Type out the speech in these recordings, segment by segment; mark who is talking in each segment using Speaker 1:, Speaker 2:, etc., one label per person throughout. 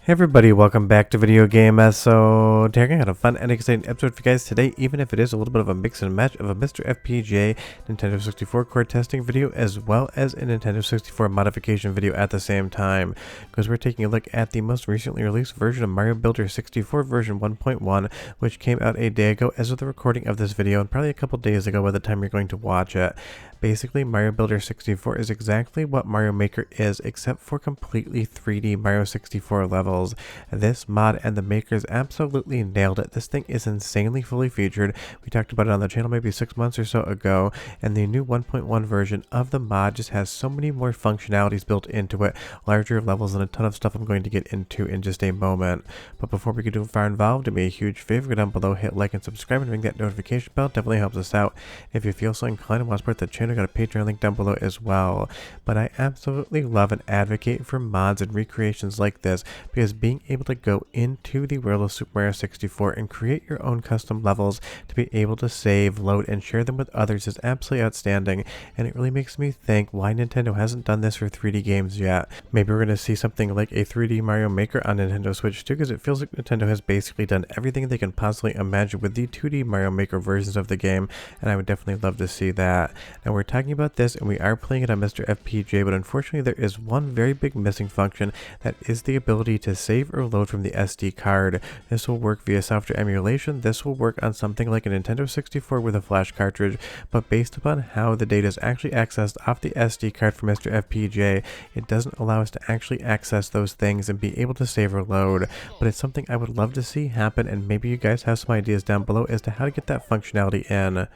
Speaker 1: Hey everybody, welcome back to Video Game So today I got a fun and exciting episode for you guys today, even if it is a little bit of a mix and match of a Mr. FPGA Nintendo 64 core testing video as well as a Nintendo 64 modification video at the same time, because we're taking a look at the most recently released version of Mario Builder 64 version 1.1, which came out a day ago as of the recording of this video and probably a couple days ago by the time you're going to watch it. Basically, Mario Builder 64 is exactly what Mario Maker is, except for completely 3D Mario 64 levels. This mod and the makers absolutely nailed it. This thing is insanely fully featured. We talked about it on the channel maybe 6 months or so ago, and the new 1.1 version of the mod just has so many more functionalities built into it, larger levels, and a ton of stuff I'm going to get into in just a moment. But before we get too far involved, do me a huge favor, go down below, hit like and subscribe, and ring that notification bell. Definitely helps us out. If you feel so inclined and want to support the channel, got a Patreon link down below as well. But I absolutely love and advocate for mods and recreations like this, because being able to go into the world of Super Mario 64 and create your own custom levels to be able to save, load, and share them with others is absolutely outstanding, and it really makes me think why Nintendo hasn't done this for 3D games yet. Maybe we're going to see something like a 3D Mario Maker on Nintendo Switch too, because it feels like Nintendo has basically done everything they can possibly imagine with the 2D Mario Maker versions of the game, and I would definitely love to see that. Now we're talking about this and we are playing it on Mr. FPGA, but unfortunately there is one very big missing function, that is the ability to save or load from the SD card. This will work via software emulation. This will work on something like a Nintendo 64 with a flash cartridge, but based upon how the data is actually accessed off the SD card for Mr. FPGA, it doesn't allow us to actually access those things and be able to save or load. But it's something I would love to see happen, and maybe you guys have some ideas down below as to how to get that functionality in,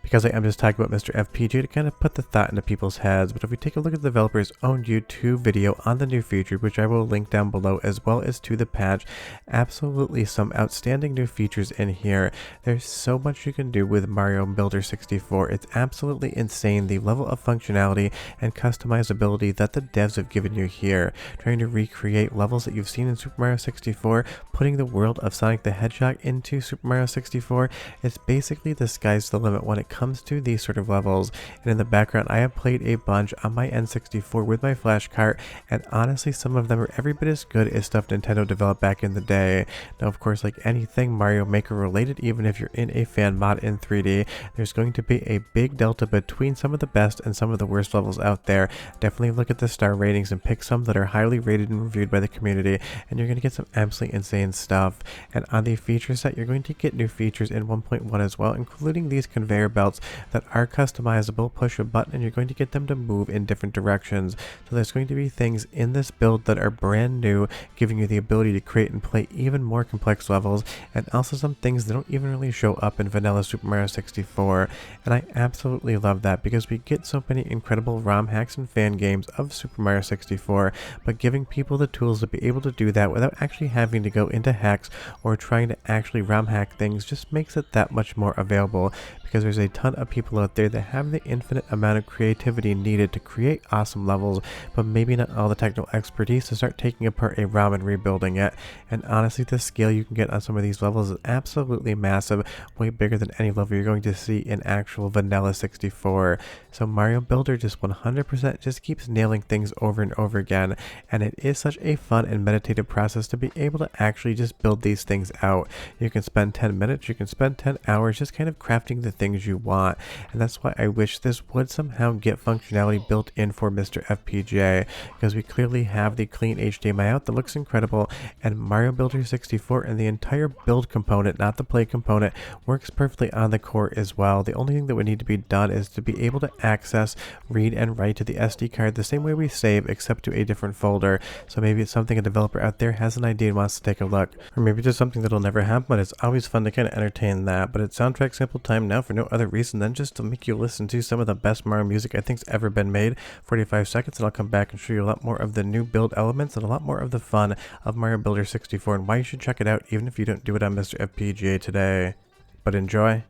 Speaker 1: because I am just talking about Mr. FPGA to kind of put the thought into people's heads. But if we take a look at the developer's own YouTube video on the new feature, which I will link down below, as well as to the patch, absolutely some outstanding new features in here. There's so much you can do with Mario Builder 64. It's absolutely insane, the level of functionality and customizability that the devs have given you here. Trying to recreate levels that you've seen in Super Mario 64, putting the world of Sonic the Hedgehog into Super Mario 64, it's basically the sky's the limit when it comes to these sort of levels. And in the background, I have played a bunch on my N64 with my flash cart, and honestly some of them are every bit as good as stuff Nintendo developed back in the day. Now of course, like anything Mario Maker related, even if you're in a fan mod in 3D, there's going to be a big delta between some of the best and some of the worst levels out there. Definitely look at the star ratings and pick some that are highly rated and reviewed by the community, and you're going to get some absolutely insane stuff. And on the feature set, you're going to get new features in 1.1 as well, including these conveyor belts that are customizable. Push a button and you're going to get them to move in different directions. So there's going to be things in this build that are brand new, giving you the ability to create and play even more complex levels, and also some things that don't even really show up in vanilla Super Mario 64. And I absolutely love that, because we get so many incredible ROM hacks and fan games of Super Mario 64, but giving people the tools to be able to do that without actually having to go into hacks or trying to actually ROM hack things just makes it that much more available, because there's a ton of people out there that have the infinite amount of creativity needed to create awesome levels, but maybe not all the technical expertise to start taking apart a ROM and rebuilding it. And honestly, the scale you can get on some of these levels is absolutely massive, way bigger than any level you're going to see in actual vanilla 64. So Mario Builder just 100% just keeps nailing things over and over again, and it is such a fun and meditative process to be able to actually just build these things out. You can spend 10 minutes, you can spend 10 hours just kind of crafting the things you want, and that's why I wish this would somehow get functionality built in for Mr. FPGA, because we clearly have the clean HDMI out that looks incredible, and Mario Builder 64 and the entire build component, not the play component, works perfectly on the core as well. The only thing that would need to be done is to be able to access, read, and write to the SD card the same way we save, except to a different folder. So maybe it's something a developer out there has an idea and wants to take a look, or maybe just something that'll never happen, but it's always fun to kind of entertain that. But it's soundtrack sample time now, for no other reason than just to make you listen to some of the best Mario music I think's ever been made. 45 seconds, and I'll come back and show you a lot more of the new build elements and a lot more of the fun of Mario Builder 64 and why you should check it out even if you don't do it on Mr. FPGA today. But enjoy.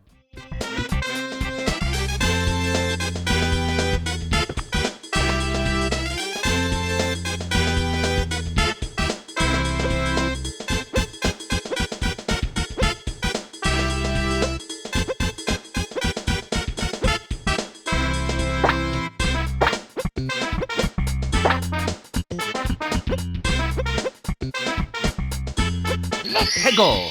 Speaker 2: Let's go!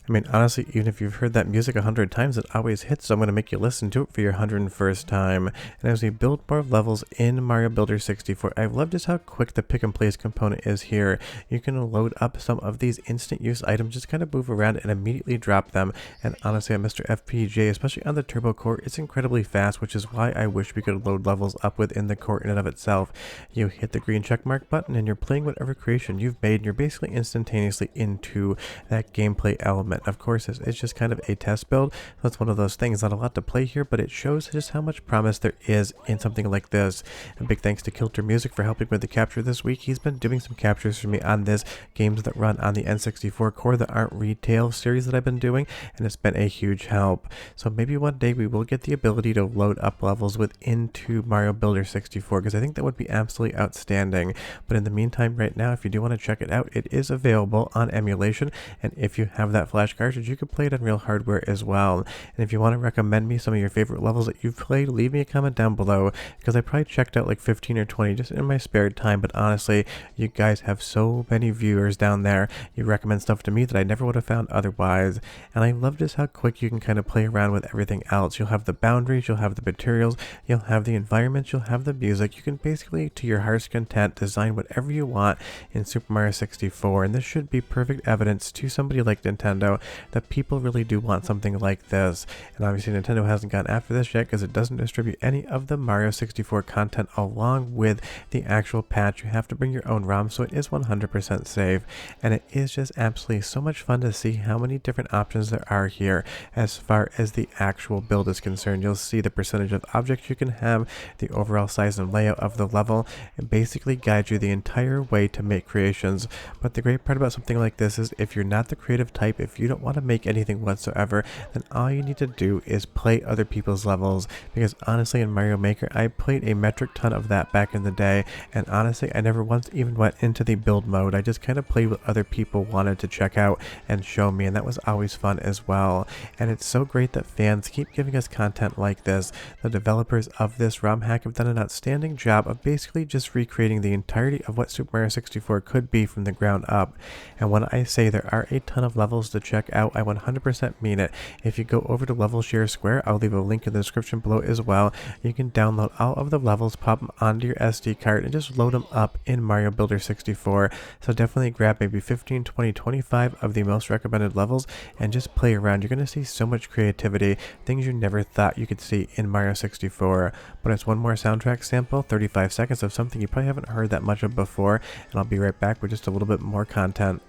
Speaker 1: I mean, honestly, even if you've heard that music 100 times, it always hits, so I'm going to make you listen to it for your 101st time. And as we build more levels in Mario Builder 64, I love just how quick the pick and place component is here. You can load up some of these instant use items, just kind of move around and immediately drop them. And honestly, on MiSter FPGA, especially on the Turbo core, it's incredibly fast, which is why I wish we could load levels up within the core in and of itself. You hit the green checkmark button and you're playing whatever creation you've made, and you're basically instantaneously into that gameplay element. Of course, it's just kind of a test build, so it's one of those things, not a lot to play here, but it shows just how much promise there is in something like this. And big thanks to KilterMusic for helping with the capture this week. He's been doing some captures for me on this, games that run on the N64 core that aren't retail series that I've been doing, and it's been a huge help. So maybe one day we will get the ability to load up levels into Mario Builder 64, because I think that would be absolutely outstanding. But in the meantime, right now, if you do want to check it out, it is available on emulation, and if you have that flash cartridge, you can play it on real hardware as well. And if you want to recommend me some of your favorite levels that you've played, leave me a comment down below, because I probably checked out like 15 or 20 just in my spare time. But honestly, you guys have so many viewers down there. You recommend stuff to me that I never would have found otherwise. And I love just how quick you can kind of play around with everything else. You'll have the boundaries, you'll have the materials, you'll have the environments, you'll have the music. You can basically, to your heart's content, design whatever you want in Super Mario 64. And this should be perfect evidence to somebody like Nintendo that people really do want something like this. And obviously Nintendo hasn't gone after this yet, because it doesn't distribute any of the Mario 64 content along with the actual patch. You have to bring your own ROM, so it is 100% safe. And it is just absolutely so much fun to see how many different options there are here as far as the actual build is concerned. You'll see the percentage of objects you can have, the overall size and layout of the level, and basically guide you the entire way to make creations. But the great part about something like this is if you're not the creative type, if you don't want to make anything whatsoever, then all you need to do is play other people's levels. Because honestly, in Mario Maker, I played a metric ton of that back in the day, and honestly, I never once even went into the build mode. I just kind of played what other people wanted to check out and show me, and that was always fun as well. And it's so great that fans keep giving us content like this. The developers of this ROM hack have done an outstanding job of basically just recreating the entirety of what Super Mario 64 could be from the ground up. And when I say there are a ton of levels to check out, I 100% mean it. If you go over to Level Share Square, I'll leave a link in the description below as well. You can download all of the levels, pop them onto your SD card, and just load them up in Mario Builder 64. So definitely grab maybe 15, 20, 25 of the most recommended levels and just play around. You're going to see so much creativity, things you never thought you could see in Mario 64. But it's one more soundtrack sample, 35 seconds of something you probably haven't heard that much of before, and I'll be right back with just a little bit more content.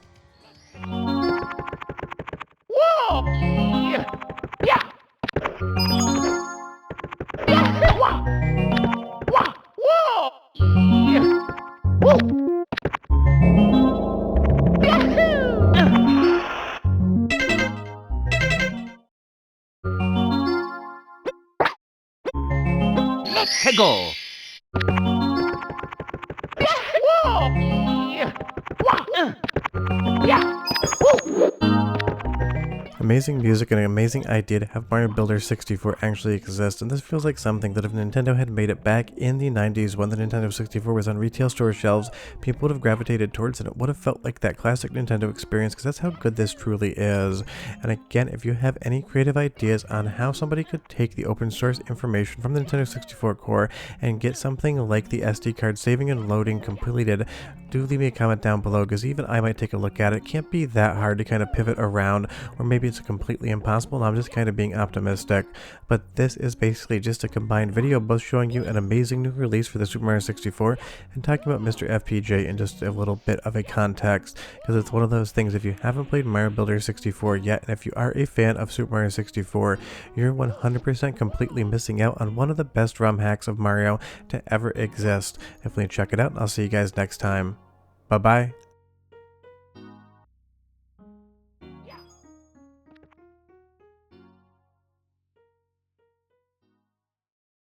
Speaker 2: Whoa! Yeah! Yeah! Whoa! Whoa! Whoa! Yeah! Whoa! Let's go! Whoa! Yeah! Whoa! Yeah! Whoa!
Speaker 1: Amazing music and an amazing idea to have Mario Builder 64 actually exist, and this feels like something that if Nintendo had made it back in the 90s when the Nintendo 64 was on retail store shelves, people would have gravitated towards it. It would have felt like that classic Nintendo experience, because that's how good this truly is. And again, if you have any creative ideas on how somebody could take the open source information from the Nintendo 64 core and get something like the SD card saving and loading completed, do leave me a comment down below, because even I might take a look at it. It can't be that hard to kind of pivot around, or maybe it's completely impossible and I'm just kind of being optimistic. But this is basically just a combined video, both showing you an amazing new release for the Super Mario 64 and talking about MiSter FPGA in just a little bit of a context, because it's one of those things, if you haven't played Mario Builder 64 yet, and if you are a fan of Super Mario 64, you're 100% completely missing out on one of the best ROM hacks of Mario to ever exist. Definitely check it out, and I'll see you guys next time. Bye bye.